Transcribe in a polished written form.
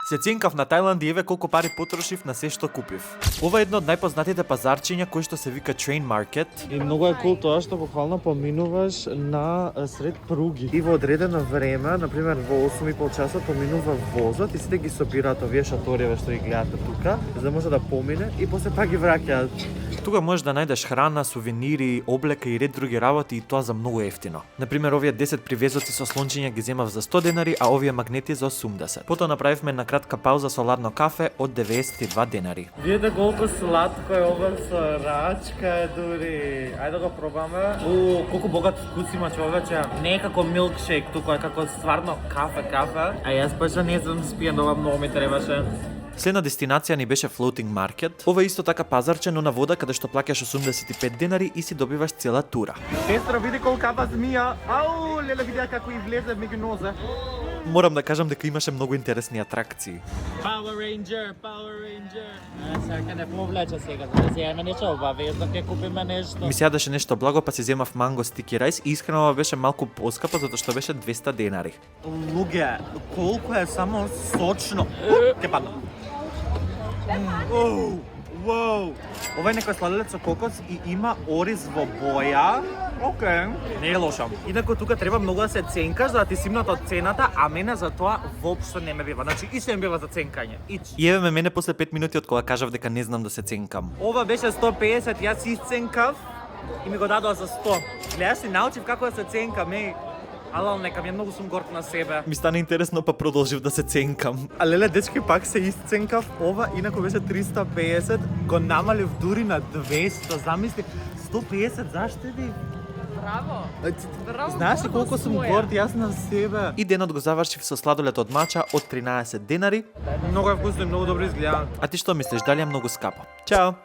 Се ценкав на Тајланд и еве колку пари потрошив на се што купив. Ова е едно од најпознатите пазарчиња кој што се вика Train Market. И многу е кул тоа што буквално поминуваш на сред пруги. И во одредено време, на пример во 8,5 часа поминува возот и сите ги собираат овие шаториве што ги гледате тука, за да може да помине и после пак ги враќаат. Тука можеш да најдеш храна, сувенири, облека и ред други работи и тоа за многу ефтино. На пример, овие 10 привезоци со слончиња ги земав за 100 денари, а овие магнети за 80. Потоа направивме една кратка пауза со ладно кафе од 92 денари. Видете колку сладко е ова со рачка дури. Ајде да го пробаме. Колку богат вкус има човече. Не е како милкшейк, тука е како стварно кафе. А јас баш не знам спијам, ова многу ми требаше. Следна дестинација ни беше Floating Market. Ова е исто така пазарче, но на вода, каде што плаќаш 85 денари и си добиваш цела тура. Сестра, види колкава змија. Ау, леле, види како и влезе меѓу нозе. Морам да кажам дека имаше многу интересни атракции. Power Ranger. Сега не повлече сега, за да сега нешто обавезно, ќе купиме нешто. Ми се јадеше нешто благо, па си земав манго стики рајс и искрено ова беше малку поскапа затоа што беше 200 денари. Луѓе, колку е само сочно. Ке падна. Воу. Ова е некој сладолед со кокос и има ориз во боја. Океј. Не е лошо. Инаку тука треба многу да се ценкаш за да ти симнат од цената, а мене за тоа воопшто не ме бива. Значи и се ме бива за ценкање. И еве ме мене после 5 минути од кога кажав дека не знам да се ценкам. Ова беше 150, јас си ценкав и ми го дадоа за 100. Гледаш си, научив како да се ценкам, Алал, нека ми многу сум горд на себе. Ми стана интересно, па продолжив да се ценкам. А леле, дечки, пак се исценкав. Ова, инако беше 350, го намалив дури на 200. Замисли, 150, зашто ви? Браво! Знаеш ли колку сум горд јас на себе? И денот го завршив со сладолед од мача од 13 денари. Многу е вкусно и многу добро изгледа. А ти што мислиш, дали е многу скапо? Чао!